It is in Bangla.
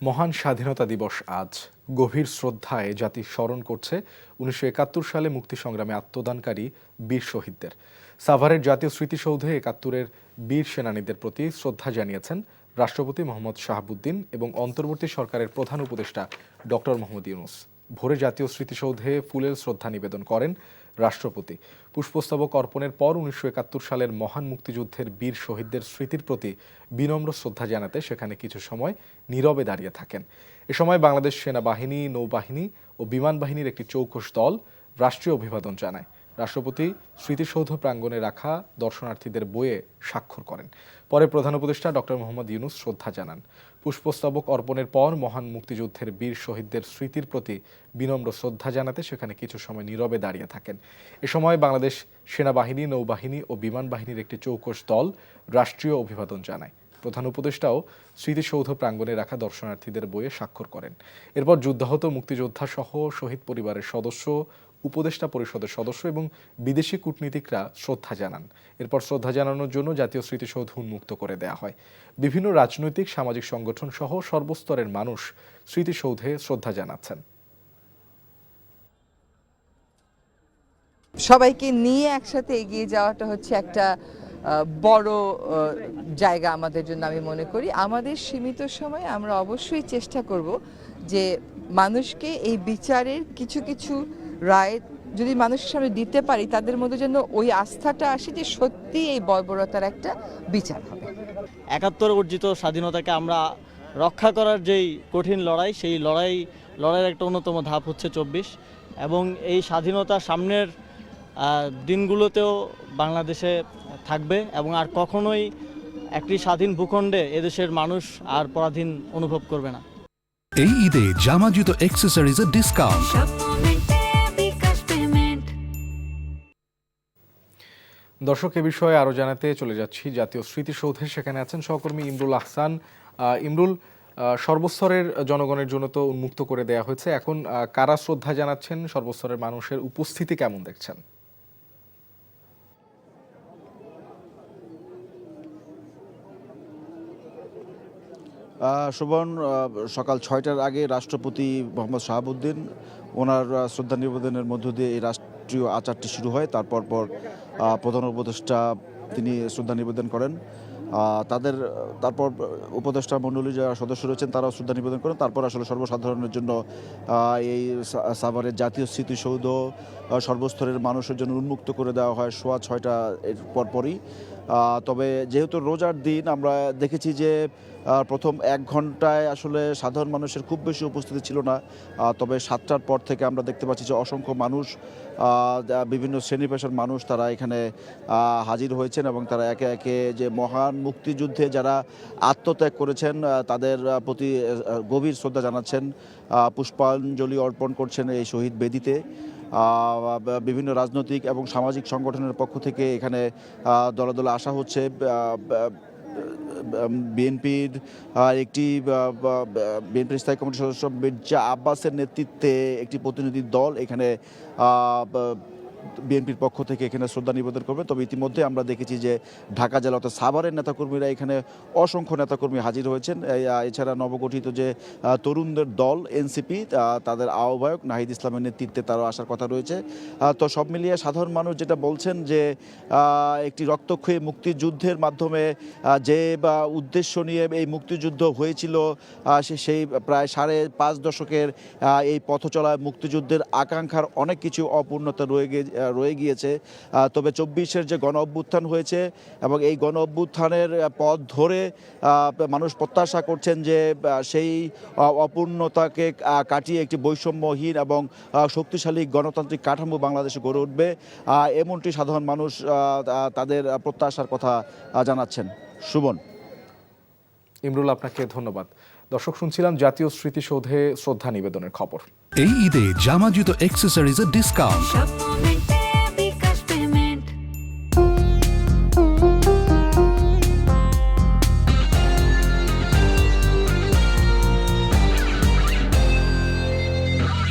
মহান স্বাধীনতা দিবস আজ। গভীর শ্রদ্ধায় জাতি স্মরণ করছে ১৯৭১ সালে মুক্তি সংগ্রামে আত্মদানকারী বীর শহীদদের। সাভারের জাতীয় স্মৃতিসৌধে ৭১-এর বীর সেনানীদের প্রতি শ্রদ্ধা জানিয়েছেন রাষ্ট্রপতি মোহাম্মদ শাহাবুদ্দিন এবং অন্তর্বর্তী সরকারের প্রধান উপদেষ্টা ডক্টর মোহাম্মদ ইউনূস। ভোরে জাতীয় স্মৃতিসৌধে ফুলের শ্রদ্ধা নিবেদন করেন রাষ্ট্রপতি। পুষ্পস্তবক অর্পণের পর ১৯৭১ সালের মহান মুক্তিযুদ্ধের বীর শহীদদের স্মৃতির প্রতি বিনম্র শ্রদ্ধা জানাতে সেখানে কিছু সময় নীরবে দাঁড়িয়ে থাকেন। এ সময় বাংলাদেশ সেনাবাহিনী, নৌবাহিনী ও বিমান বাহিনীর একটি চৌকস দল রাষ্ট্রীয় অভিবাদন জানায়। রাষ্ট্রপতি স্মৃতিসৌধ প্রাঙ্গণে রাখা দর্শনার্থীদের বইয়ে স্বাক্ষর করেন। পরে প্রধান উপদেষ্টা ডক্টর মোহাম্মদ ইউনূস শ্রদ্ধা জানান। পুষ্পস্তবক অর্পণের পর মহান মুক্তিযুদ্ধের বীর শহীদদের স্মৃতির প্রতি বিনম্র শ্রদ্ধা জানাতে সেখানে কিছু সময় নীরবে দাঁড়িয়ে থাকেন। এ সময় বাংলাদেশ সেনাবাহিনী, নৌবাহিনী ও বিমান বাহিনীর একটি চৌকস দল রাষ্ট্রীয় অভিবাদন জানায়। প্রধান উপদেষ্টাও স্মৃতিসৌধ প্রাঙ্গণে রাখা দর্শনার্থীদের বইয়ে স্বাক্ষর করেন। এরপর যুদ্ধাহত মুক্তিযোদ্ধা সহ শহীদ পরিবারের সদস্য, উপদেষ্টা পরিষদের সদস্য এবং বিদেশি কূটনীতিকরা শ্রদ্ধা জানান। এরপর শ্রদ্ধা জানানোর জন্য জাতীয় স্মৃতিসৌধ উন্মুক্ত করে দেওয়া হয়। বিভিন্ন রাজনৈতিক, সামাজিক সংগঠন সহ সর্বস্তরের মানুষ স্মৃতিসৌধে শ্রদ্ধা জানাচ্ছেন। সবাইকে নিয়ে একসাথে এগিয়ে যাওয়াটা হচ্ছে একটা বড় জায়গা আমাদের জন্য। আমি মনে করি আমাদের সীমিত সময়ে আমরা অবশ্যই চেষ্টা করব যে মানুষকে এই বিচারের কিছু কিছু রায় যদি মানুষের সামনে দিতে পারি, তাদের মধ্যে যেন ওই আস্থাটা আসে যে সত্যি এই বর্বরতার একটা বিচার হবে। ৭১ অর্জিত স্বাধীনতাকে আমরা রক্ষা করার যেই কঠিন লড়াই, সেই লড়াইয়ের একটা অন্যতম ধাপ হচ্ছে ২৪, এবং এই স্বাধীনতা সামনের দিনগুলোতেও বাংলাদেশে থাকবে এবং আর কখনোই একটি স্বাধীন ভূখণ্ডে এদেশের মানুষ আর পরাধীন অনুভব করবে না। এই ঈদে জামা জুতো অ্যাক্সেসরিজের ডিসকাউন্ট। দর্শক, এ বিষয়ে আরো জানাতে চলে যাচ্ছি জাতীয় স্মৃতিসৌধে। সেখানে আছেন সহকর্মী ইমরুল আহসান। ইমরুল, সর্বস্তরের জনগণের জন্য তো উন্মুক্ত করে দেয়া হয়েছে, এখন কারা শ্রদ্ধা জানাচ্ছেন, সর্বস্তরের মানুষের উপস্থিতি কেমন দেখছেন? শোভন, সকাল ৬টার আগে রাষ্ট্রপতি মোহাম্মদ শাহাবুদ্দিন ওনার শ্রদ্ধা নিবেদনের মধ্য দিয়ে এই রাষ্ট্রীয় আচারটি শুরু হয়। তারপর প্রধান উপদেষ্টা তিনি শ্রদ্ধা নিবেদন করেন। তারপর উপদেষ্টা মণ্ডলী যারা সদস্য রয়েছেন তারাও শ্রদ্ধা নিবেদন করেন। তারপর আসলে সর্বসাধারণের জন্য এই সাভারের জাতীয় স্মৃতিসৌধ সর্বস্তরের মানুষের জন্য উন্মুক্ত করে দেওয়া হয় সোয়া ৬টা এর পরপরই। তবে যেহেতু রোজার দিন, আমরা দেখেছি যে প্রথম ১ ঘন্টায় আসলে সাধারণ মানুষের খুব বেশি উপস্থিতি ছিল না। তবে ৭টার পর থেকে আমরা দেখতে পাচ্ছি যে অসংখ্য মানুষ, বিভিন্ন শ্রেণী পেশার মানুষ তারা এখানে হাজির হয়েছেন এবং তারা একে একে যে মহান মুক্তিযুদ্ধে যারা আত্মত্যাগ করেছেন তাদের প্রতি গভীর শ্রদ্ধা জানাচ্ছেন, পুষ্পাঞ্জলি অর্পণ করছেন এই শহীদ বেদিতে। বিভিন্ন রাজনৈতিক এবং সামাজিক সংগঠনের পক্ষ থেকে এখানে দলে দলে আসা হচ্ছে। বিএনপির স্থায়ী কমিটির সদস্য মির্জা আব্বাসের নেতৃত্বে একটি প্রতিনিধি দল এখানে বিএনপির পক্ষ থেকে এখানে শ্রদ্ধা নিবেদন করবে। তবে ইতিমধ্যে আমরা দেখেছি যে ঢাকা জেলা অর্থাৎ সাভারের নেতাকর্মীরা এখানে অসংখ্য নেতাকর্মী হাজির হয়েছেন। এছাড়া নবগঠিত যে তরুণদের দল এনসিপি, তাদের আহ্বায়ক নাহিদ ইসলামের নেতৃত্বে তারা আসার কথা রয়েছে। তো সব মিলিয়ে সাধারণ মানুষ যেটা বলছেন যে একটি রক্তক্ষয়ী মুক্তিযুদ্ধের মাধ্যমে যে উদ্দেশ্য নিয়ে এই মুক্তিযুদ্ধ হয়েছিল, সেই প্রায় ৫.৫ দশকের এই পথ চলায় মুক্তিযুদ্ধের আকাঙ্ক্ষার অনেক কিছু অপূর্ণতা রয়ে গিয়েছে। তবে ২৪-এর যে গণ অভ্যুত্থান হয়েছে এবং এই গণ অভ্যুত্থানের পথ ধরে মানুষ প্রত্যাশা করছেন যে সেই অপূর্ণতাকে কাটিয়ে একটি বৈষম্যহীন এবং শক্তিশালী গণতান্ত্রিক কাঠামো বাংলাদেশে গড়ে উঠবে, এমনটি সাধারণ মানুষ তাদের প্রত্যাশার কথা জানাচ্ছেন। সুমন। ইমরুল, আপনাকে ধন্যবাদ। দর্শক, শুনছিলাম জাতীয় স্মৃতিসৌধে শ্রদ্ধা নিবেদনের খবর। এই ঈদে জামা জুতো অ্যাক্সেসরিজের ডিসকাউন্ট।